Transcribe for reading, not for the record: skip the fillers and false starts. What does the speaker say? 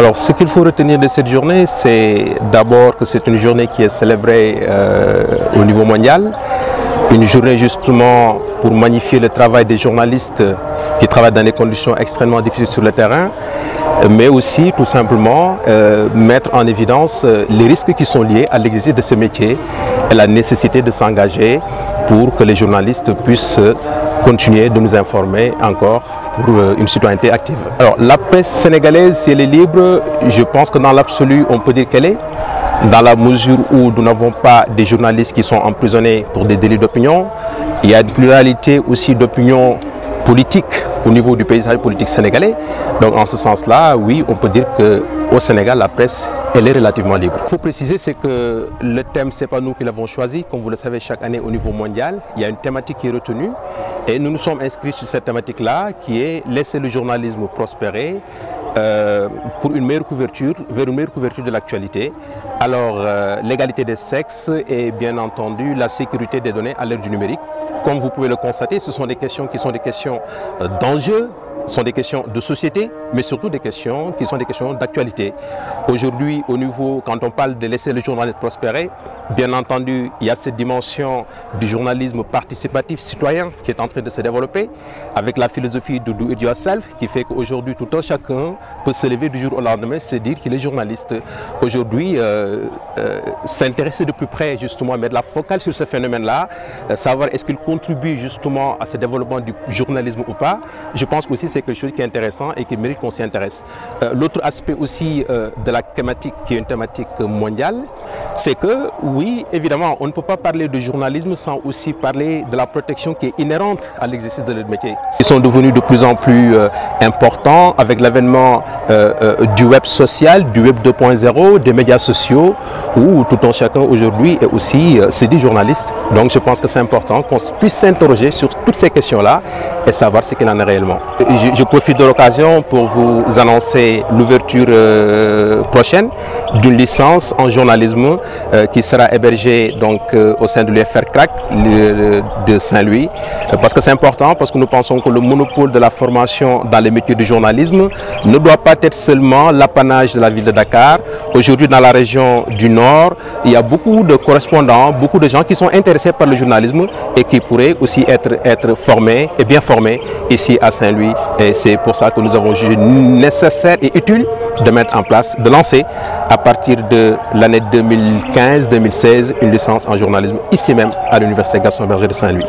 Alors, ce qu'il faut retenir de cette journée, c'est d'abord que c'est une journée qui est célébrée au niveau mondial. Une journée justement pour magnifier le travail des journalistes qui travaillent dans des conditions extrêmement difficiles sur le terrain, mais aussi tout simplement mettre en évidence les risques qui sont liés à l'exercice de ce métier et la nécessité de s'engager pour que les journalistes puissent continuer de nous informer encore pour une citoyenneté active. Alors la presse sénégalaise, si elle est libre, je pense que dans l'absolu on peut dire qu'elle est, dans la mesure où nous n'avons pas des journalistes qui sont emprisonnés pour des délits d'opinion. Il y a une pluralité aussi d'opinions politiques au niveau du paysage politique sénégalais. Donc en ce sens-là, oui, on peut dire qu'au Sénégal, la presse, elle est relativement libre. Il faut préciser, c'est que le thème, ce n'est pas nous qui l'avons choisi. Comme vous le savez, chaque année au niveau mondial, il y a une thématique qui est retenue. Et nous nous sommes inscrits sur cette thématique-là, qui est « Laisser le journalisme prospérer ». Pour une meilleure couverture, vers une meilleure couverture de l'actualité. Alors, l'égalité des sexes et bien entendu la sécurité des données à l'ère du numérique. Comme vous pouvez le constater, ce sont des questions qui sont des questions d'enjeux, ce sont des questions de société, mais surtout des questions qui sont des questions d'actualité. Aujourd'hui, au niveau, quand on parle de laisser le journalisme prospérer, bien entendu, il y a cette dimension du journalisme participatif citoyen qui est en train de se développer, avec la philosophie de do it yourself, qui fait qu'aujourd'hui, tout un chacun peut se lever du jour au lendemain, se dire qu'il est journaliste. Aujourd'hui, s'intéresser de plus près, justement, mettre la focale sur ce phénomène-là, savoir est-ce qu'il contribue justement à ce développement du journalisme ou pas, je pense que c'est quelque chose qui est intéressant et qui mérite qu'on s'y intéresse. L'autre aspect aussi de la thématique, qui est une thématique mondiale, c'est que oui, évidemment, on ne peut pas parler de journalisme sans aussi parler de la protection qui est inhérente à l'exercice de notre métier. Ils sont devenus de plus en plus importants avec l'avènement du web social, du web 2.0, des médias sociaux, où tout un chacun aujourd'hui est aussi se dit journaliste. Donc je pense que c'est important qu'on puisse s'interroger sur toutes ces questions-là et savoir ce qu'il en est réellement. Je profite de l'occasion pour vous annoncer l'ouverture prochaine d'une licence en journalisme qui sera hébergée donc, au sein de l'UFR CRAC de Saint-Louis. Parce que c'est important, parce que nous pensons que le monopole de la formation dans les métiers du journalisme ne doit pas être seulement l'apanage de la ville de Dakar. Aujourd'hui, dans la région du Nord, il y a beaucoup de correspondants, beaucoup de gens qui sont intéressés par le journalisme et qui pourraient aussi être formés et bien formés ici à Saint-Louis. Et c'est pour ça que nous avons jugé nécessaire et utile de mettre en place, de lancer à partir de l'année 2015-2016 une licence en journalisme ici même à l'Université Gaston Berger de Saint-Louis.